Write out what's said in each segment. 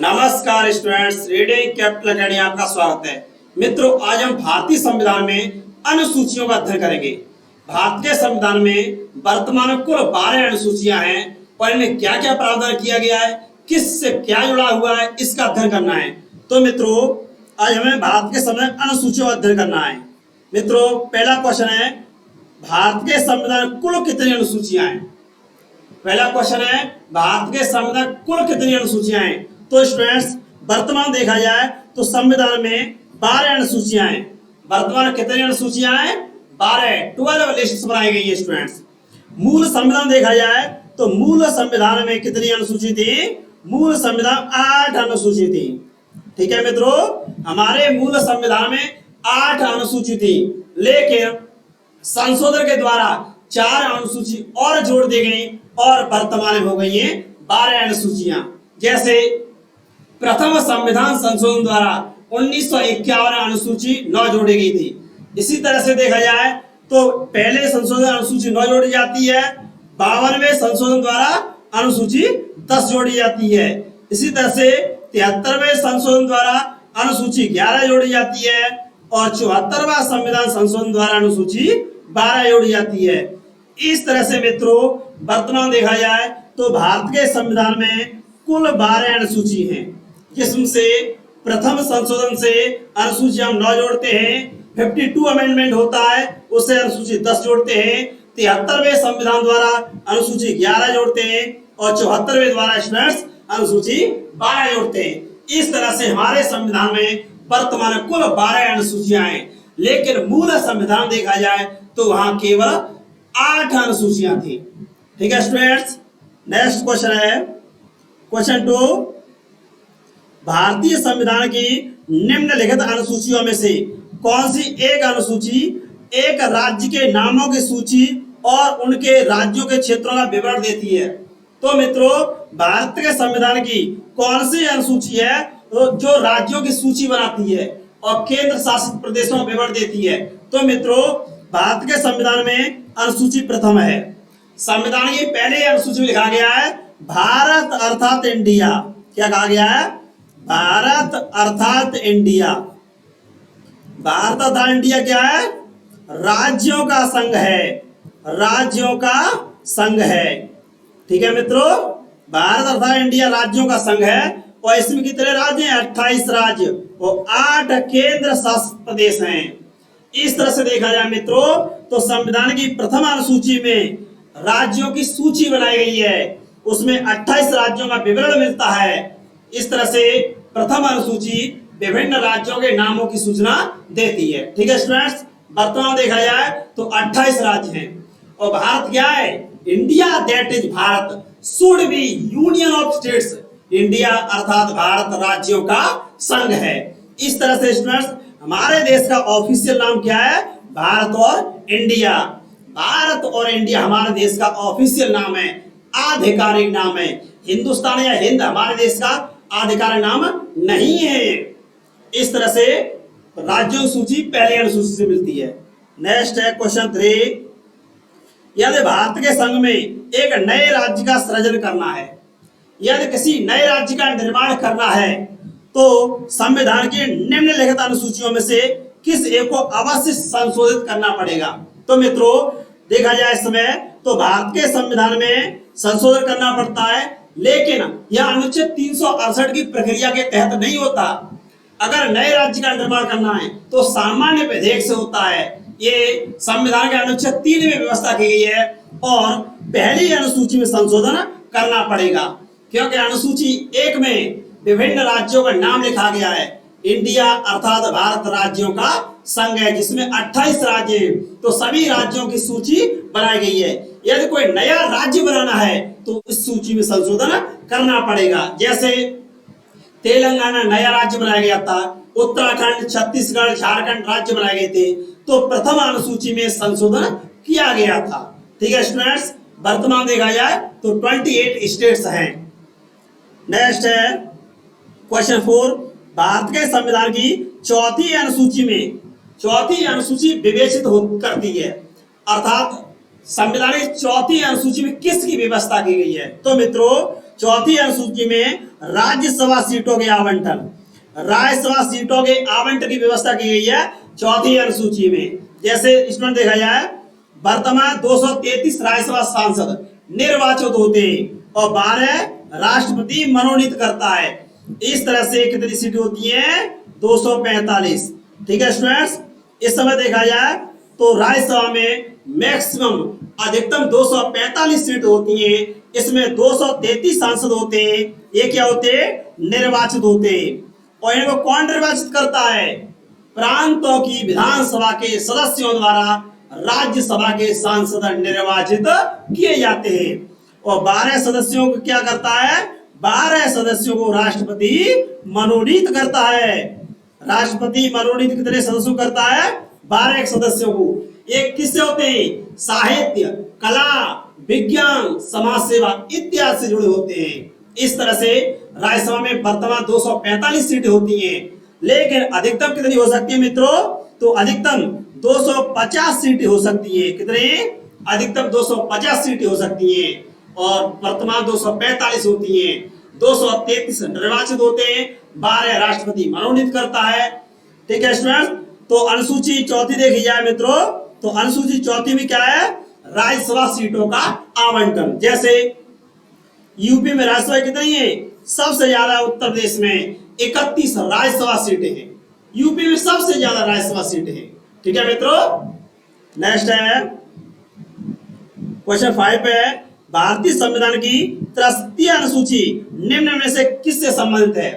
नमस्कार students, reading capital academy आपका स्वागत है। मित्रों, आज हम भारतीय संविधान में अनुसूचियों का अध्ययन करेंगे। भारत के संविधान में वर्तमान में कुल 12 अनुसूचियां हैं और इनमें क्या क्या प्रावधान किया गया है, किससे क्या जुड़ा हुआ है, इसका अध्ययन करना है। तो मित्रों, आज हमें भारत के संविधान अनुसूचियों का अध्ययन करना है। मित्रों, पहला क्वेश्चन है, भारत के संविधान कुल कितनी अनुसूचियां हैं? पहला क्वेश्चन है, भारत के संविधान कुल कितनी अनुसूचियां हैं? तो स्टूडेंट्स, वर्तमान देखा जाए तो संविधान में 12 अनुसूचियां हैं। वर्तमान कितनी अनुसूचियां हैं? 12 लिस्ट बनाई गई है स्टूडेंट्स। मूल संविधान देखा जाए तो मूल संविधान में कितनी अनुसूची थी? मूल संविधान 8 अनुसूची थी। ठीक है मित्रों, हमारे मूल संविधान में 8 अनुसूची थी, लेकिन संशोधन के द्वारा 4 अनुसूची और जोड़ दी गई और वर्तमान में हो गई है 12 अनुसूचियां। जैसे प्रथम संविधान संशोधन द्वारा 1951 अनुसूची 9 जोड़ी गई थी। इसी तरह से देखा जाए तो पहले संशोधन अनुसूची 9 जोड़ी जाती है, 52वें संशोधन द्वारा अनुसूची 10 जोड़ी जाती है। इसी तरह से 73वें संशोधन द्वारा अनुसूची 11 जोड़ी जाती है और 74वां संविधान संशोधन द्वारा अनुसूची 12 जोड़ी जाती है। इस तरह से मित्रों, वर्तमान देखा जाए तो भारत के संविधान में कुल 12 अनुसूची हैं, जिसमें से प्रथम संशोधन से अनुसूची हम 9 जोड़ते हैं, 52 अमेंडमेंट होता है उससे अनुसूची 10 जोड़ते हैं, 73वें संविधान द्वारा अनुसूची 11 जोड़ते हैं और 74वें द्वारा स्टूडेंट्स अनुसूची 12 जोड़ते हैं। इस तरह से हमारे संविधान में वर्तमान कुल 12 अनुसूचियां हैं, लेकिन मूल संविधान देखा जाए तो वहां केवल 8 अनुसूचियां थी। ठीक है स्टूडेंट्स, नेक्स्ट क्वेश्चन है क्वेश्चन 2, भारतीय संविधान की निम्नलिखित अनुसूचियों में से कौन सी एक अनुसूची एक राज्य के नामों की सूची और उनके राज्यों के क्षेत्रों का विवरण देती है? तो मित्रों, भारत के संविधान की कौन सी अनुसूची है जो राज्यों की सूची बनाती है और केंद्र शासित प्रदेशों का विवरण देती है? तो मित्रों, भारत के संविधान में अनुसूची प्रथम है। संविधान की पहले अनुसूची में लिखा गया है भारत अर्थात इंडिया। क्या कहा गया है? भारत अर्थात इंडिया। भारत अर्थात इंडिया क्या है? राज्यों का संघ है, राज्यों का संघ है। ठीक है मित्रों, भारत अर्थात इंडिया राज्यों का संघ है और इसमें कितने राज्य हैं? 28 राज्य और 8 केंद्र शासित प्रदेश हैं। इस तरह से देखा जाए मित्रों तो संविधान की प्रथम अनुसूची में राज्यों की सूची बनाई गई है, उसमें 28 राज्यों का विवरण मिलता है। इस तरह से प्रथम अनुसूची विभिन्न राज्यों के नामों की सूचना देती है। ठीक है स्टूडेंट्स, वर्तमान देखा जाए तो 28 राज्य हैं और भारत क्या है? India, that is Bharat should be union of states. India अर्थात भारत राज्यों का संघ है। इस तरह से स्टूडेंट्स, हमारे देश का ऑफिशियल नाम क्या है? भारत और इंडिया। भारत और इंडिया हमारे देश का ऑफिशियल नाम है, आधिकारिक नाम है। हिंदुस्तान या हिंद हमारे देश का आधिकारिक नाम नहीं है। इस तरह से राज्यों की सूची पहली अनुसूची से मिलती है। नेक्स्ट है क्वेश्चन 3, यदि भारत के संघ में एक नए राज्य का सृजन करना है, यदि किसी नए राज्य का निर्माण करना है, तो संविधान की निम्नलिखित अनुसूचियों में से किस एक को अवश्य संशोधित करना पड़ेगा? तो मित्रों, देखा जाए इस समय तो भारत के संविधान में संशोधन करना पड़ता है, लेकिन यह अनुच्छेद 368 की प्रक्रिया के तहत नहीं होता। अगर नए राज्य का निर्माण करना है तो सामान्य विधेयक से होता है। ये संविधान के अनुच्छेद 3 में व्यवस्था की गई है और पहली अनुसूची में संशोधन करना पड़ेगा, क्योंकि अनुसूची 1 में विभिन्न राज्यों का नाम लिखा गया है। इंडिया अर्थात भारत राज्यों का संघ है, जिसमें 28 राज्य हैं, तो सभी राज्यों की सूची बनाई गई है। यदि कोई नया राज्य बनाना है तो इस सूची में संशोधन करना पड़ेगा। जैसे तेलंगाना नया राज्य बनाया गया था, उत्तराखंड, छत्तीसगढ़, झारखंड राज्य बनाए गए थे, तो प्रथम अनुसूची में संशोधन किया गया था। ठीक है स्टूडेंट्स, वर्तमान देखा जाए तो 28 स्टेट्स हैं। नेक्स्ट है क्वेश्चन 4, भारत के संविधान की चौथी अनुसूची विवेचित करती है, अर्थात संविधान की चौथी अनुसूची में किसकी व्यवस्था की गई है? तो मित्रों, चौथी अनुसूची में राज्यसभा सीटों के आवंटन, राज्यसभा सीटों के आवंटन की व्यवस्था की गई है चौथी अनुसूची में। जैसे इसमें देखा जाए वर्तमान 233 राज्यसभा सांसद निर्वाचित होते हैं और 12 राष्ट्रपति मनोनीत करता है। इस तरह से कितनी सीटें होती हैं? 245। ठीक है स्टूडेंट्स, इस समय देखा जाए तो राज्यसभा में मैक्सिमम अधिकतम 245 सीट होती हैं। इसमें 233 सांसद होते हैं। ये क्या होते हैं? निर्वाचित होते हैं। और इनको कौन निर्वाचित करता है? प्रांतों की विधानसभा के सदस्यों द्वारा राज्यसभा के सांसद निर्वाचित किए जाते हैं। और 12 सदस्यों को क्या करता है? 12 सदस्यों को राष्ट्रपति मनोनीत करता है। राष्ट्रपति मनोनीत कितने सदस्यों करता है? 12 सदस्यों को। ये किससे होते हैं? साहित्य, कला, विज्ञान, समाज सेवा इत्यादि से जुड़े होते हैं। इस तरह से राज्यसभा में वर्तमान 245 सीटें होती हैं, लेकिन अधिकतम कितनी हो सकती है मित्रों? तो अधिकतम 250 सीटें हो सकती है। कितने? अधिकतम 250 सीटें हो सकती हैं और वर्तमान 245 होती हैं। 233 निर्वाचित होते हैं, 12 राष्ट्रपति मनोनीत करता है। ठीक है स्टूडेंट्स, तो अनुसूची चौथी देखी जाए मित्रों, तो अनुसूची चौथी में क्या है? राज्यसभा सीटों का आवंटन। जैसे यूपी में राज्यसभा कितनी है? सबसे ज्यादा उत्तर प्रदेश में 31 राज्यसभा सीटें हैं। यूपी में सबसे ज्यादा राज्यसभा सीटें हैं। ठीक है मित्रों, नेक्स्ट है क्वेश्चन 5 पे है, भारतीय संविधान की तृतीय अनुसूची निम्न में से किससे संबंधित है?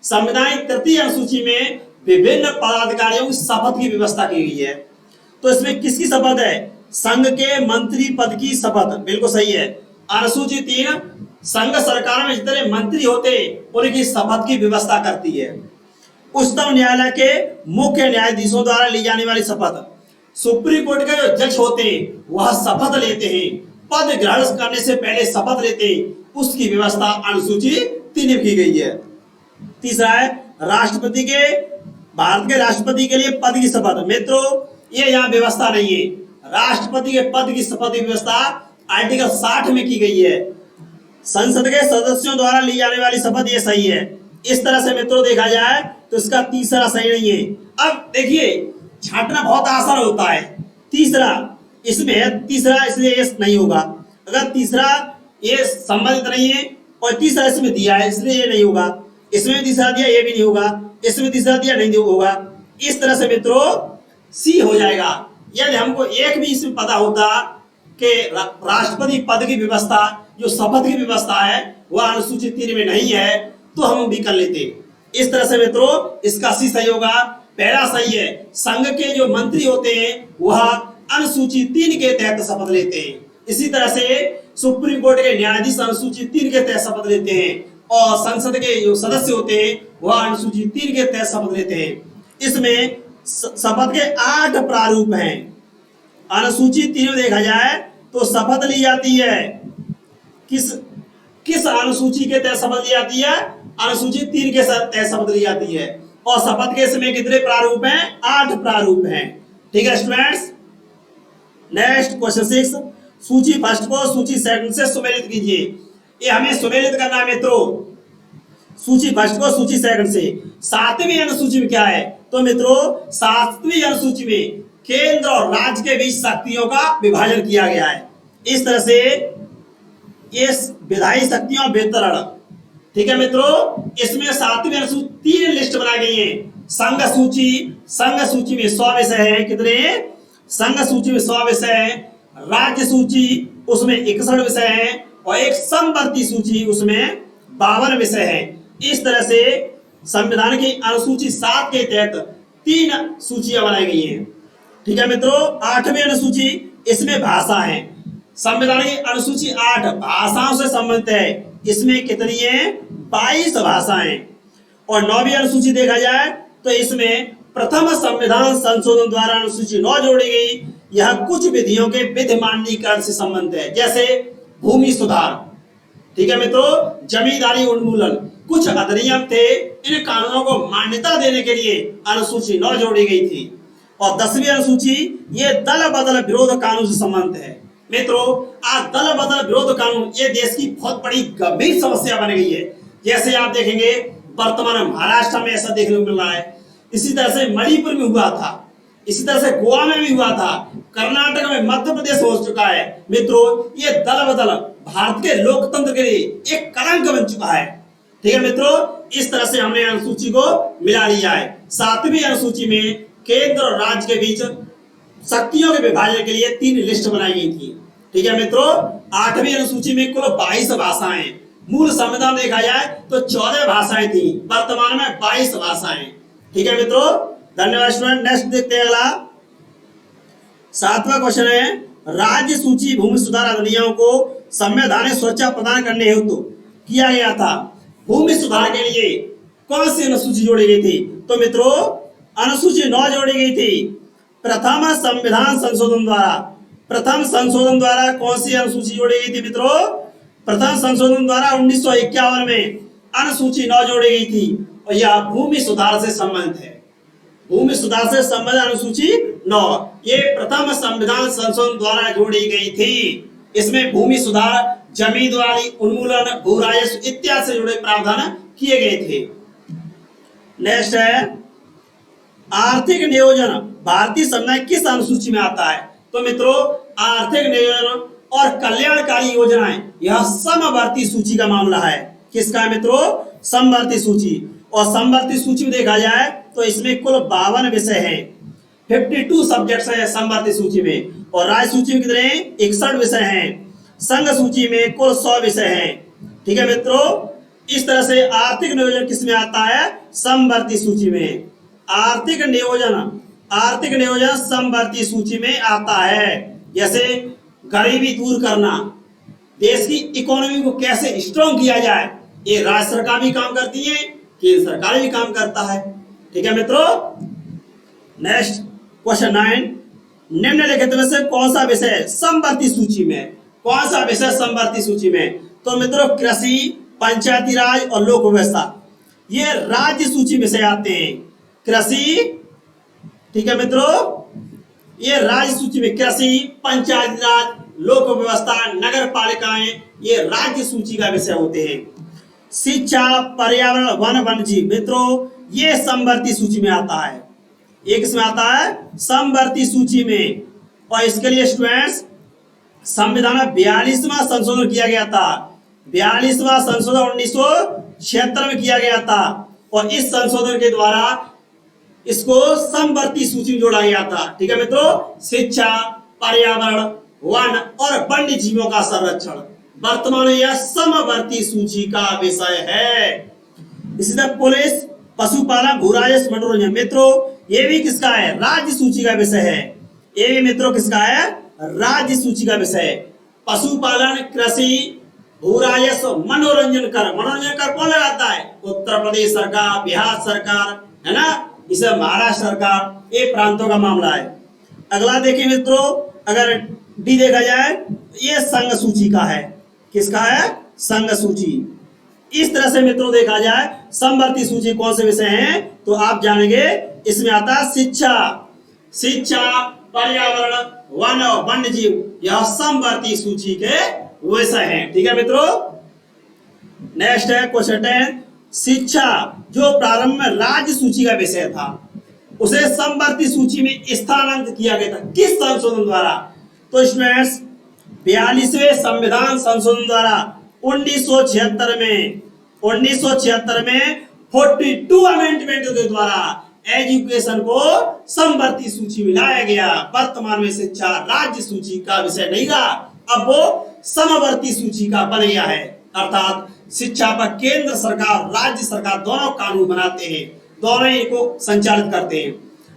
संविधान की तृतीय अनुसूची में विभिन्न पदाधिकारियों की शपथ की व्यवस्था की गई है। तो इसमें किसकी शपथ है? संघ के मंत्री पद की शपथ। बिल्कुल सही है। अनुसूची 3 संघ सरकार में जितने मंत्री होते उनकी शपथ की व्यवस्था करती है। उच्चतम न्यायालय के मुख्य न्यायाधीशों द्वारा ली जाने वाली शपथ, सुप्रीम कोर्ट के जो जज होते हैं वह शपथ लेते हैं, पद ग्रहण करने से पहले शपथ लेते हैं, उसकी व्यवस्था अनुसूची 3 में की गई है। तीसरा है राष्ट्रपति के, भारत के राष्ट्रपति के लिए पद की शपथ। मित्रों ये यहाँ व्यवस्था नहीं है। राष्ट्रपति के पद की शपथ की व्यवस्था आर्टिकल 60 में की गई है। संसद के सदस्यों द्वारा ली जाने वाली शपथ ये सही है। इस तरह से मित्रों देखा जाए तो इसका तीसरा सही नहीं है। अब देखिए छांटना बहुत आसान होता है। तीसरा इसमें है, तीसरा इसलिए ये नहीं होगा। अगर तीसरा ये संबंधित नहीं है और तीसरा इसमें दिया है इसलिए ये नहीं होगा। इसमें तीसरा दिया ये भी नहीं होगा, इसमें तीसरा दिया नहीं होगा। इस तरह से मित्रों सी हो जाएगा। यदि हमको एक भी इसमें पता होता कि राष्ट्रपति पद की व्यवस्था जो शपथ की व्यवस्था है वह अनुसूची 3 में नहीं है तो हम भी कर लेते। इस तरह से मित्रों इसका सी सही होगा। पहला सही है, संघ के जो मंत्री होते हैं वह अनुसूची 3 के तहत शपथ लेते हैं। इसी तरह से सुप्रीम कोर्ट के न्यायाधीश अनुसूची 3 के तहत शपथ लेते हैं और संसद के जो सदस्य होते हैं वह अनुसूची 3 के तहत शपथ लेते हैं। इसमें शपथ के 8 प्रारूप हैं। अनुसूची 3 में देखा जाए तो शपथ ली जाती है, किस अनुसूची के तहत शपथ ली जाती है? अनुसूची 3 के तहत शपथ ली जाती है। और शपथ के इसमें कितने प्रारूप हैं? 8 प्रारूप हैं। ठीक है स्टूडेंट्स, नेक्स्ट क्वेश्चन 6, सूची फर्स्ट को सूची सेकंड से सुमेलित कीजिए। ये हमें सुमेलित करना है मित्रों, सूची फर्स्ट को सूची सेकंड से। 7वीं अनुसूची में क्या है? तो मित्रों 7वीं अनुसूची में केंद्र और राज्य के बीच शक्तियों का विभाजन किया गया है। इस तरह से ये विधायी शक्तियों वितरण। ठीक है मित्रों, इसमें 7वीं अनुसूची 3 लिस्ट बनाई गई है। संघ सूची में 100 विषय है। कितने? संघ सूची में 100 विषय है। राज्य सूची उसमें 61 विषय है और एक समवर्ती सूची उसमें 52 विषय है। इस तरह से संविधान की अनुसूची 7 के तहत 3 सूचियां बनाई गई हैं। ठीक है मित्रों, 8वीं अनुसूची इसमें भाषा है। संविधान की अनुसूची 8 भाषाओं से संबंधित है। इसमें कितनी है? 22 भाषाएं। और 9वीं अनुसूची देखा जाए तो इसमें प्रथम संविधान संशोधन द्वारा अनुसूची 9 जोड़ी गई। यह कुछ विधियों के विधि मानकीकरण से संबंधित है, जैसे भूमि सुधार। ठीक है मित्रों, जमींदारी उन्मूलन, कुछ अधिनियम थे, इन कानूनों को मान्यता देने के लिए अनुसूची 9 जोड़ी गई थी। और 10वीं अनुसूची ये दल बदल विरोध कानून से संबंधित है। मित्रों, आज दल बदल विरोध कानून ये देश की बहुत बड़ी गंभीर समस्या बन गई है। जैसे आप देखेंगे वर्तमान में महाराष्ट्र में ऐसा देखने को मिल रहा है, इसी तरह से मणिपुर में हुआ था, इसी तरह से गोवा में भी हुआ था, कर्नाटक में, मध्य प्रदेश हो चुका है। मित्रों, ये दल बदल भारत के लोकतंत्र के लिए एक कलंक बन चुका है। ठीक है मित्रों, इस तरह से हमने अनुसूची को मिला लिया है। 7वीं अनुसूची में केंद्र और राज्य के बीच शक्तियों के विभाजन के लिए 3 लिस्ट बनाई गई थी। ठीक है मित्रों, 8वीं अनुसूची में कुल 22 भाषाएं, मूल संविधान देखा जाए तो 14 भाषाएं थी, वर्तमान में 22 भाषाएं। ठीक है मित्रों, धन्यवाद स्टूडेंट। नेक्स्ट देखते हैं अगला 7वां क्वेश्चन है, राज्य सूची भूमि सुधार अधिनियम को संवैधानिक सुरक्षा प्रदान करने हेतु किया गया था। भूमि सुधार के लिए कौन सी अनुसूची जोड़ी गई थी? तो मित्रों, अनुसूची 9 जोड़ी गई थी। प्रथम संविधान संशोधन द्वारा, प्रथम संशोधन द्वारा कौन सी अनुसूची जोड़ी गई थी मित्रों? प्रथम संशोधन द्वारा 1951 में अनुसूची 9 जोड़ी गई थी और यह भूमि सुधार से संबंधित है। भूमि सुधार से संबंधित अनुसूची 9 ये प्रथम संविधान संशोधन द्वारा जोड़ी गई थी। इसमें भूमि सुधार, जमीन वाली उन्मूलन, भू राजस्व इत्यादि से जुड़े प्रावधान किए गए थे। नेक्स्ट है, आर्थिक नियोजन भारतीय संविधान किस अनुसूची में आता है? तो मित्रों, आर्थिक नियोजन और कल्याणकारी योजनाएं यह समवर्ती सूची का मामला है। किसका है मित्रों? समवर्ती सूची। और समवर्ती सूची में देखा जाए तो इसमें कुल 52 विषय हैं, 52 सब्जेक्ट्स हैं समवर्ती सूची में। और राज्य सूची में कितने? 61 विषय हैं। संघ सूची में कुल 100 विषय हैं। ठीक है मित्रों, इस तरह से आर्थिक नियोजन किस में आता है? समवर्ती सूची में। आर्थिक नियोजन समवर्ती सूची में आता है। जैसे गरीबी दूर करना, देश की इकोनॉमी को कैसे स्ट्रॉन्ग किया जाए, ये राज्य सरकार भी काम करती है, केंद्र सरकार भी काम करता है। ठीक है मित्रों। नेक्स्ट क्वेश्चन 9, निम्नलिखित में से कौन सा विषय समवर्ती सूची में? कौन सा विषय समवर्ती सूची में? तो मित्रों, कृषि, पंचायती राज और लोक व्यवस्था ये राज्य सूची में से आते हैं। कृषि, ठीक है मित्रों, ये राज्य सूची में कृषि, पंचायती राज, लोक व्यवस्था, नगर पालिकाएं ये राज्य सूची का विषय होते हैं। शिक्षा, पर्यावरण, वन, वन्यजीव मित्रों ये समवर्ती सूची में आता है। एक इसमें आता है समवर्ती सूची में। और इसके लिए स्टूडेंट्स संविधान में 42वां संशोधन किया गया था। 42वां संशोधन 1976 में किया गया था और इस संशोधन के द्वारा इसको समवर्ती सूची में जोड़ा गया था। ठीक है मित्रों, शिक्षा, पर्यावरण, वन और वन्य जीवों का संरक्षण वर्तमान में यह समवर्ती सूची का विषय है। इसी तरह पुलिस, पशुपालन, भू राजस्व, मनोरंजन मित्रों ये भी किसका है? राज्य सूची का विषय है। ये भी मित्रों किसका है? राज्य सूची का विषय। पशुपालन, कृषि, भू राजस्व, मनोरंजन कर, मनोरंजन कर कौन लगाता है? उत्तर प्रदेश सरकार, बिहार सरकार, है ना, इसे महाराष्ट्र सरकार, ये प्रांतों का मामला है। अगला देखिए मित्रों, अगर डी देखा जाए ये संघ सूची का है। किसका है? संघ सूची। इस तरह से मित्रों देखा जाए समवर्ती सूची कौन से विषय हैं तो आप जानेंगे इसमें आता है शिक्षा, पर्यावरण, वन और वन्य जीव यह समवर्ती सूची के विषय हैं। ठीक है मित्रों। नेक्स्ट है क्वेश्चन 10, शिक्षा जो प्रारंभ में राज्य सूची का विषय था उसे समवर्ती सूची में स्थानांतरित किया गया था। किस संशोधन द्वारा? तो स्टूडेंट्स 42वें संविधान संशोधन द्वारा 1976 में 42 अमेंडमेंट के द्वारा एजुकेशन को समवर्ती सूची में लाया गया। वर्तमान में शिक्षा राज्य सूची का विषय नहीं रहा, अब वो समवर्ती सूची का बन गया है। अर्थात शिक्षा पर केंद्र सरकार, राज्य सरकार दोनों कानून बनाते हैं, दोनों इनको संचालित करते हैं।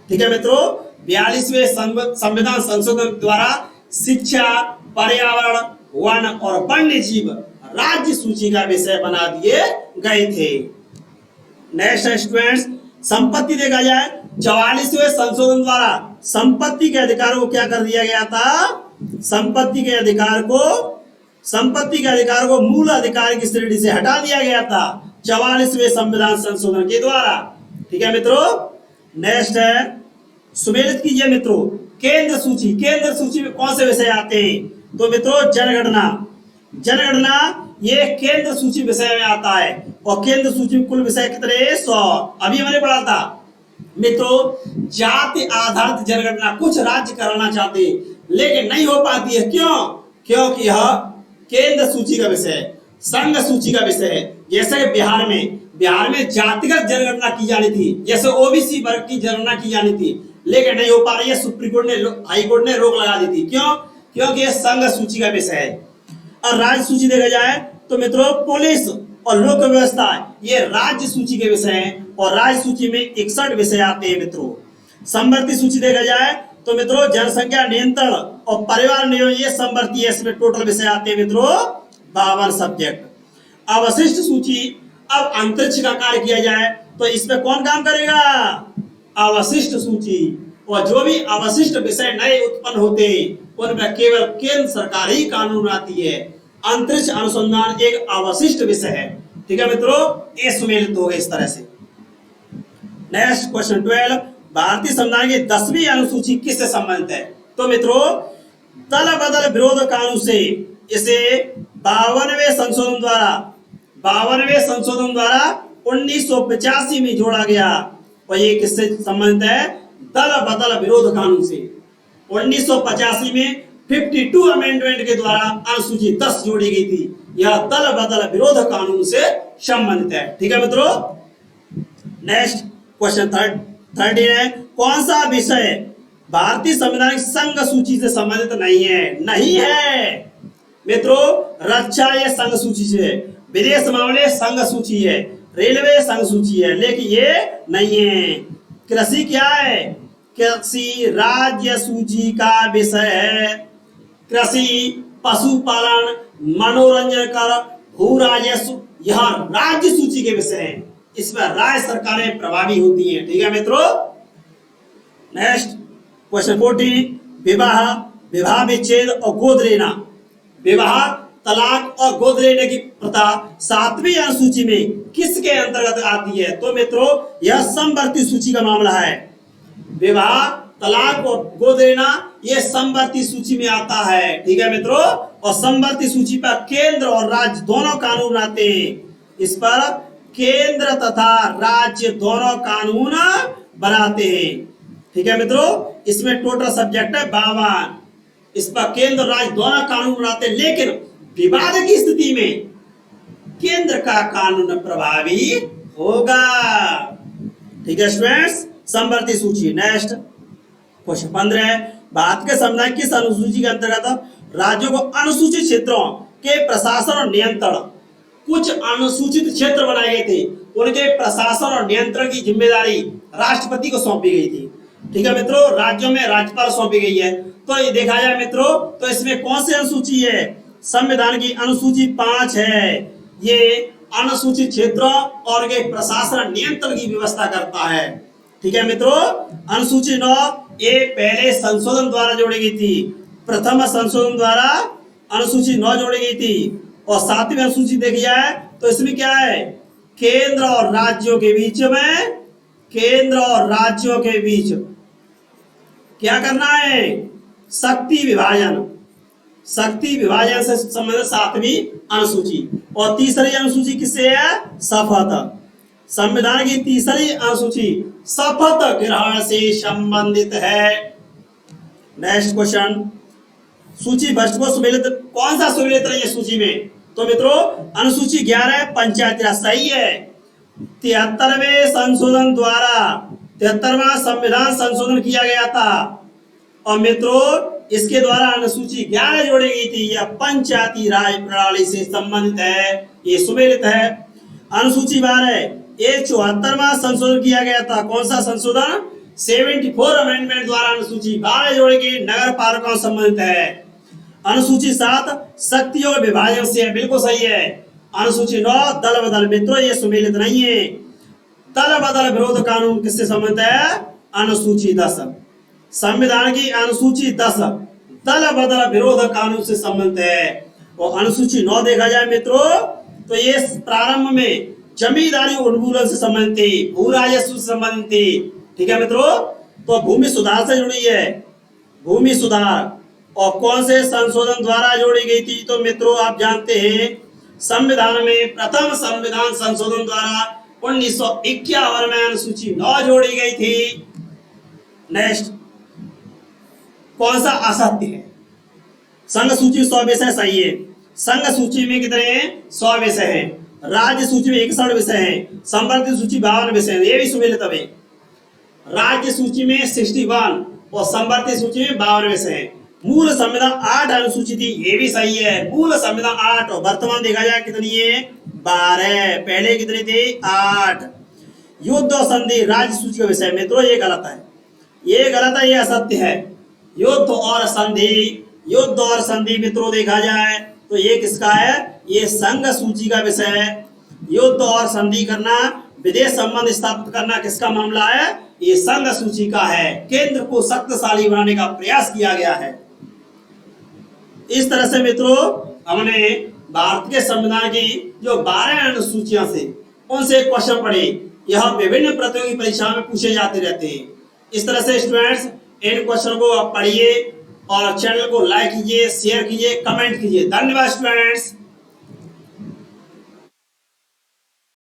ठीक है मित्रों, 42वें संविधान संशोधन द्वारा शिक्षा, पर्यावरण, वन और वन्य जीव राज्य सूची का विषय बना दिए गए थे। नेक्स्ट स्टूडेंट्स, संपत्ति देखा जाए 44वें संशोधन द्वारा संपत्ति के अधिकार को क्या कर दिया गया था? संपत्ति के अधिकार को मूल अधिकार की श्रेणी से हटा दिया गया था 44वें संविधान संशोधन के द्वारा। ठीक है मित्रों। नेक्स्ट है, सुमेलित कीजिए मित्रों, केंद्र सूची में कौन से विषय आते हैं? तो मित्रों जनगणना, जनगणना ये केंद्र सूची विषय में आता है और केंद्र सूची में कुल विषय कितने 100। अभी मैंने पढ़ा था मित्रों जाति आधारित जनगणना कुछ राज्य कराना चाहते लेकिन नहीं हो पाती है। क्यों? क्योंकि यह केंद्र सूची का विषय है, संघ सूची का विषय है। जैसे बिहार में जातिगत जनगणना की जानी थी, जैसे ओबीसी वर्ग की जनगणना की जानी थी, लेकिन नहीं हो पा रही है। सुप्रीम कोर्ट ने, हाई कोर्ट ने रोक लगा दी थी। क्यों? क्योंकि यह संघ सूची का विषय है। और राज्य सूची देखा जाए तो मित्रों पुलिस और लोक व्यवस्था ये राज्य सूची के विषय हैं और राज्य सूची में 61 विषय आते हैं मित्रों। समवर्ती सूची देखा जाए तो मित्रों जनसंख्या नियंत्रण और परिवार नियम ये समवर्ती है, इसमें टोटल विषय आते हैं मित्रों 52 सब्जेक्ट। अवशिष्ट सूची, अब अंतरिक्ष का कार्य किया जाए तो इसमें कौन काम करेगा? अवशिष्ट सूची। और जो भी अवशिष्ट विषय नए उत्पन्न होते उनमें केवल केंद्र सरकार ही कानून आती है। अंतरिक्ष अनुसंधान एक अवशिष्ट विषय है। ठीक है मित्रों, ये सुमेलित हो गए इस तरह से। नेक्स्ट क्वेश्चन 12, भारतीय संविधान की 10वीं अनुसूची किससे संबंधित है? तो मित्रों दल बदल विरोध कानून से इसे 52वें संशोधन द्वारा 1985 में जोड़ा गया और ये किससे संबंधित है? दल बदल विरोध कानून से। 1985 में 52 अमेंडमेंट के द्वारा अनुसूची 10 जोड़ी गई थी। यह दल बदल विरोध कानून से संबंधित है। ठीक है मित्रों, नेक्स्ट क्वेश्चन 13 है, कौन सा विषय भारतीय संविधान की संघ सूची से संबंधित नहीं है? नहीं है मित्रों, रक्षा ये संघ सूची से है, विदेश मामले संघ सूची है, रेलवे संघ सूची है, लेकिन ये नहीं है। कृषि क्या है? कृषि राज्य सूची का विषय है। कृषि, पशुपालन, मनोरंजन कर, भू राजस्व यह राज्य सूची के विषय हैं। इसमें राज्य सरकारें प्रभावी होती हैं। ठीक है मित्रों, नेक्स्ट क्वेश्चन 14, विवाह विच्छेद और गोद लेना। विवाह, तलाक और गोद लेने की प्रथा 7वीं अनुसूची में किसके अंतर्गत आती है? तो मित्रों यह समवर्ती सूची का मामला है। विवाह, तलाक और गोद लेना ये समवर्ती सूची में आता है। ठीक है मित्रों, और समवर्ती सूची पर केंद्र और राज्य दोनों कानून आते हैं। इस पर केंद्र तथा राज्य दोनों कानून बनाते हैं। ठीक है मित्रों, इसमें टोटल सब्जेक्ट है 52। इस पर केंद्र राज्य दोनों कानून बनाते हैं, लेकिन विवाद की स्थिति में केंद्र का कानून प्रभावी होगा। ठीक है स्टूडेंट्स, समवर्ती सूची। नेक्स्ट क्वेश्चन 15, भारत के संविधान किस अनुसूची के अंतर्गत राज्यों को अनुसूचित क्षेत्रों के प्रशासन और नियंत्रण, कुछ अनुसूचित क्षेत्र बनाए गए थे, उनके प्रशासन और नियंत्रण की जिम्मेदारी राष्ट्रपति को सौंपी गई थी। ठीक है मित्रों, राज्यों में राज्यपाल सौंपी गई है। तो ये देखा जाए मित्रों तो इसमें कौन सी अनुसूची है? संविधान की अनुसूची 5 है। ये अनुसूचित क्षेत्रों और के प्रशासन नियंत्रण की व्यवस्था करता है। ठीक है मित्रों, अनुसूची 9 ये पहले संशोधन द्वारा जोड़ी गई थी। प्रथम संशोधन द्वारा अनुसूची 9 जोड़ी गई थी। और 7वीं अनुसूची देखी जाए तो इसमें क्या है? केंद्र और राज्यों के बीच में, केंद्र और राज्यों के बीच क्या करना है? शक्ति विभाजन, शक्ति विभाजन से संबंधित 7वीं अनुसूची। और तीसरी अनुसूची किससे है? शपथ। संविधान की तीसरी अनुसूची शपथ ग्रहण से संबंधित है। नेक्स्ट क्वेश्चन, सूची भ्रष्ट को सुमेलित, कौन सा सुमेलित नहीं है सूची में? तो मित्रों अनुसूची 11 पंचायती राज सही है। 73वें संशोधन द्वारा 73वां संविधान संशोधन किया गया था और मित्रों इसके द्वारा अनुसूची 11 जोड़ी गई थी। यह पंचायती राज प्रणाली से संबंधित है, ये सुमेलित है। अनुसूची 12 ये 74वां संशोधन किया गया था। कौन सा संशोधन? 74 अमेंडमेंट द्वारा अनुसूची 12 जोड़ी गई, नगर पालिकाओं से संबंधित है। अनुसूची 7 शक्तियों के विभाजन से है, बिल्कुल सही है। अनुसूची 9 दल बदल, मित्रों ये सुमेलित नहीं है। दल बदल विरोध कानून किससे संबंधित है? अनुसूची 10। संविधान की अनुसूची 10 दल बदल विरोध कानून से संबंधित है। और अनुसूची 9 देखा जाए मित्रों तो ये प्रारंभ में जमींदारी उन्मूलन से संबंधित थी, भू राजस्व से संबंधित थी। ठीक है मित्रों, तो भूमि सुधार से जुड़ी है, भूमि सुधार। और कौन से संशोधन द्वारा जोड़ी गई थी? तो मित्रों आप जानते हैं संविधान में प्रथम संविधान संशोधन द्वारा 1951 में अनुसूची 9 जोड़ी गई थी। नेक्स्ट, कौन सा असत्य है? संघ सूची 100 विषय सही है। संघ सूची में कितने हैं? 100 विषय हैं। राज्य सूची में 61 विषय हैं। संवर्धित सूची 52 विषय हैं। ये भी सुमेलित है। राज्य सूची में 61 और संवर्धित सूची में 52 विषय हैं। मूल संविधान 8 अनुसूची थी, ये भी सही है। मूल संविधान 8 और वर्तमान देखा जाए कितनी है? 12। पहले कितनी थी? 8। युद्ध और संधि राज्य सूची का विषय, मित्रों ये गलत है, ये गलत है, ये असत्य है। युद्ध और संधि, युद्ध और संधि मित्रों देखा जाए तो ये किसका है? ये संघ सूची का विषय है। युद्ध और संधि करना, विदेश संबंध स्थापित करना किसका मामला है? ये संघ सूची का है। केंद्र को शक्तिशाली बनाने का प्रयास किया गया है। इस तरह से मित्रों हमने भारत के संविधान की जो 12 अनुसूचियां से उनसे क्वेश्चन पढ़े। यह विभिन्न प्रतियोगी परीक्षाओं में पूछे जाते रहते हैं। इस तरह से स्टूडेंट्स इन क्वेश्चन को आप पढ़िए और चैनल को लाइक कीजिए, शेयर कीजिए, कमेंट कीजिए। धन्यवाद स्टूडेंट्स।